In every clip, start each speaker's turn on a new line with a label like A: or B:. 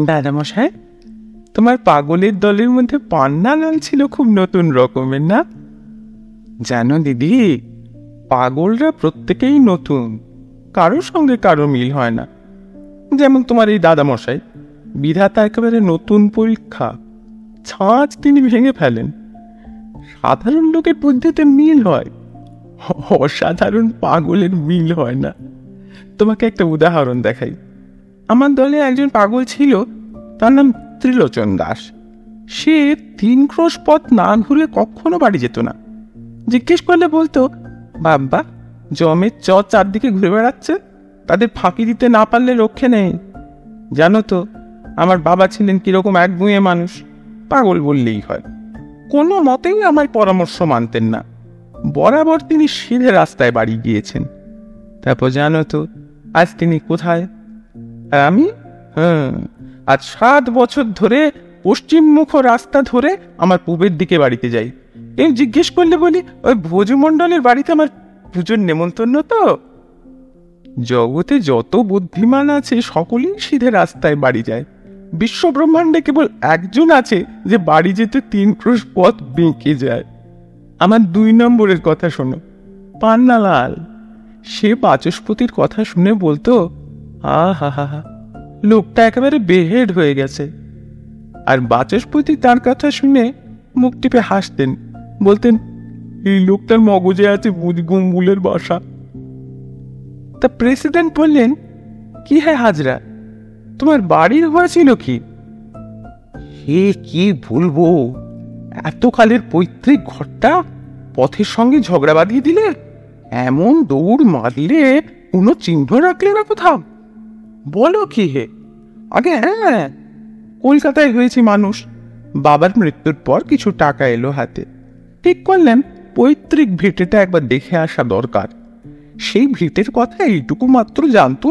A: দাদামশাই, তোমার পাগলের দলের মধ্যে পান্নালাল ছিল খুব নতুন রকমের, না? জানো দিদি, পাগলরা প্রত্যেকেই নতুন, কারোর সঙ্গে কারো মিল হয় না। যেমন তোমার এই দাদামশাই, বিধাতা একেবারে নতুন পরীক্ষা, ছাঁচ তিনি ভেঙে ফেলেন। সাধারণ লোকের বুদ্ধিতে মিল হয়, অসাধারণ পাগলের মিল হয় না। তোমাকে একটা উদাহরণ দেখাই। আমার দলে একজন পাগল ছিল, তার নাম ত্রিলোচন দাস। সে 3 ক্রোশ পথ না ঘুরে কখনো বাড়ি যেত না। জিজ্ঞেস করলে বলতো, বাবা, জমের চারদিকে ঘুরে বেড়াচ্ছে, তাদের ফাঁকি দিতে না পারলে রক্ষে নেই। জানো তো, আমার বাবা ছিলেন কিরকম একগুঁয়ে মানুষ, পাগল বললেই হয়। কোনো মতেই আমার পরামর্শ মানতেন না। বরাবর তিনি সিধে রাস্তায় বাড়ি গিয়েছেন। তারপর জানো তো, আজ তিনি কোথায়? আর আমি আজ 7 বছর ধরে পশ্চিমমুখ রাস্তা ধরে আমার পূবের দিকে বাড়িতে যাই। এই জিজ্ঞেস করলে বলি, ওই ভোজমণ্ডলের বাড়িতে আমার পুজোর নেমন্তন্ন তো। জগতে যত বুদ্ধিমান আছে সকলেই সিধে রাস্তায় বাড়ি যায়। বিশ্ব ব্রহ্মাণ্ডে কেবল একজন আছে যে বাড়ি যেতে 3 ক্রোশ পথ বেঁকে যায়। আমার 2 নম্বরের কথা শোনো, পান্নালাল। সে বাচস্পতির কথা শুনে বলতো, হা, লোকটা একেবারে বেহেড হয়ে গেছে। আর বাচস্পতি তার কথা শুনে মুখ টিপে হাসতেন, বলতেন, এই লোকটার মগজে আছে বুঝগুমুলের বাসা। তা প্রেসিডেন্ট বললেন, কি হ্যাঁ হাজরা, তোমার বাড়ির হয়েছিল কি? সে কি ভুলবো, এতকালের পৈতৃক ঘরটা পথের সঙ্গে ঝগড়া বাঁধিয়ে দিলে, এমন দৌড় মারলে কোনো চিহ্ন রাখলে না কোথাও। বলো কি হে? আগে হ্যাঁ, কলকাতায় হয়েছি মানুষ। বাবার মৃত্যুর পর কিছু টাকা এলো হাতে। ঠিক করলাম পৈতৃক ভিটেটা একবার দেখে আসা দরকার। সেই ভিটের কথা এইটুকু মাত্র জানতো,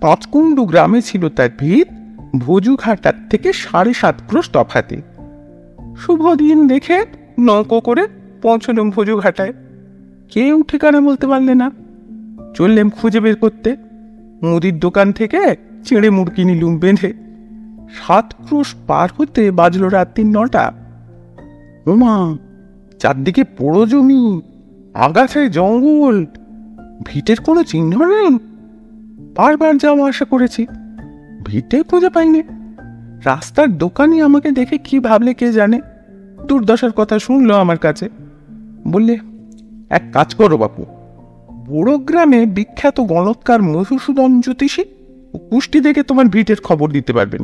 A: 5 কুণ্ডু গ্রামে ছিল তার ভিত, ভোজুঘাটার থেকে 7.5 ক্রোশ তফাতে। শুভ দিন দেখে নৌকো করে পৌঁছলাম ভোজুঘাটায়। কেউ ঠিকানা বলতে পারলে না। চললাম খুঁজে বের করতে। মুদির দোকান থেকে চিঁড়ে মুড়কি নিলুম বেঁধে। 7 ক্রোশ পার হতে বাজলো রাত্রি 9টা। ওমা, চারদিকে পোড়ো জমি, আগাছায় জঙ্গল, ভিটের কোনো চিহ্ন নেই। বারবার যাওয়া আসা করেছি, ভিটে খুঁজে পাইনি। রাস্তার দোকানি আমাকে দেখে কি ভাবলে কে জানে, দুর্দশার কথা শুনলো আমার কাছে। বললে, এক কাজ করো বাপু, বড় গ্রামে বিখ্যাত গণৎকার মধুসূদন জ্যোতিষী কুষ্টি দেখে তোমার ভিটের খবর দিতে পারবেন।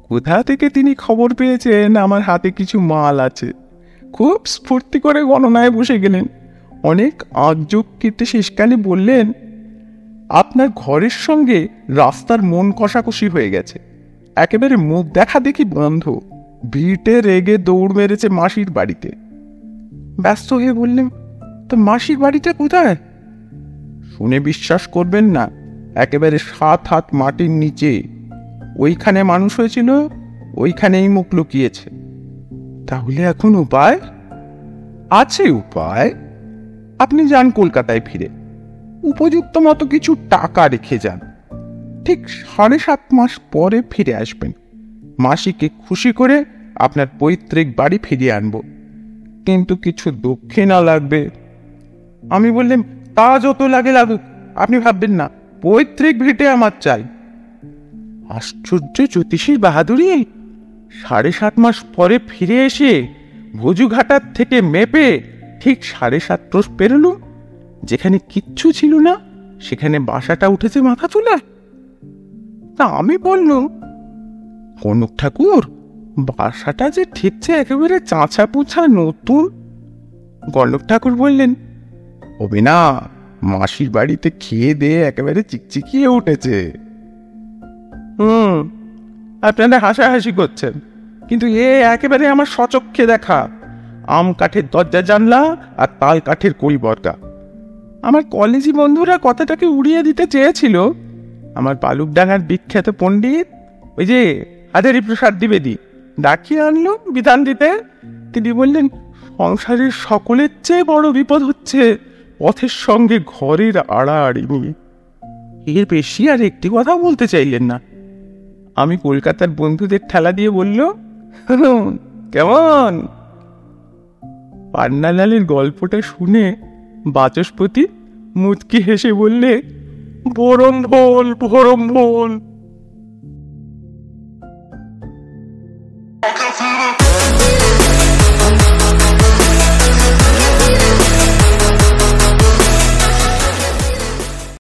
A: কোথা থেকে তিনি খবর পেয়েছেন আমার হাতে কিছু মাল আছে, খুব স্ফূর্তি করে গণনায় বসে গেলেন। অনেক আজব কেটে শেষকালে বললেন, আপনার ঘরের সঙ্গে রাস্তার মন কষাকষি হয়ে গেছে, একেবারে মুখ দেখা দেখি বন্ধ। ভিটে রেগে দৌড় মেরেছে মাসির বাড়িতে। ব্যস্ত হয়ে বললেন, তো মাসির বাড়িটা কোথায়? শুনে বিশ্বাস করবেন না, একেবারে 7 হাত মাটির নিচে। ওইখানে মানুষ হয়েছিল, ওইখানেই মুখ লুকিয়েছে। তাহলে এখন উপায় আছে? উপায়, আপনি যান কলকাতায় ফিরে, উপযুক্ত মতো কিছু টাকা রেখে যান। ঠিক 7.5 মাস পরে ফিরে আসবেন। মাসিকে খুশি করে আপনার পৈতৃক বাড়ি ফিরিয়ে আনব, কিন্তু কিছু দক্ষিণা লাগবে। আমি বললাম, তা যত লাগে লাগুক, আপনি ভাববেন না, পৈতৃক ভিটে আমার চাই। আশ্চর্য জ্যোতিষীর বাহাদুরি! 7.5 মাস পরে ফিরে এসে ভোজুঘাটার থেকে মেপে ঠিক 7.5 ক্রোশ পেরোলুম। যেখানে কিচ্ছু ছিল না সেখানে বাসাটা উঠেছে মাথা তুলে। তা আমি বললুম, কনক ঠাকুর, বাসাটা যে ঠিকছে একেবারে চাঁচা পুছা নতুন। কনক ঠাকুর বললেন, হবে না, মাসির বাড়িতে খেয়ে দিয়ে একেবারে চিকচিকিয়ে উঠেছে। আপনারা হাসাহাসি করছেন, কিন্তু এ একেবারে আমার সচক্ষে দেখা। আম কাঠের দরজা জানলা আর তাল কাঠের কড়িবর্গা। আমার কলেজি বন্ধুরা কথাটাকে উড়িয়ে দিতে চেয়েছিল। আমার বালুকডাঙ্গার বিখ্যাত পণ্ডিত, ওই যে হাজারি প্রসাদ দ্বিবেদী, ডাকিয়ে আনলো বিধান দিতে। তিনি বললেন, সংসারের সকলের চেয়ে বড় বিপদ হচ্ছে পথের সঙ্গে ঘরের আড়াআড়ি নিয়ে। এর বেশি আর একটি কথা বলতে চাইলেন না। আমি কলকাতার বন্ধুদের ঠেলা দিয়ে বলল, কেমন? পান্নালালের গল্পটা শুনে বাচস্পতি মুচকি হেসে বললে, ভরম ভোল, ভরম ভোল।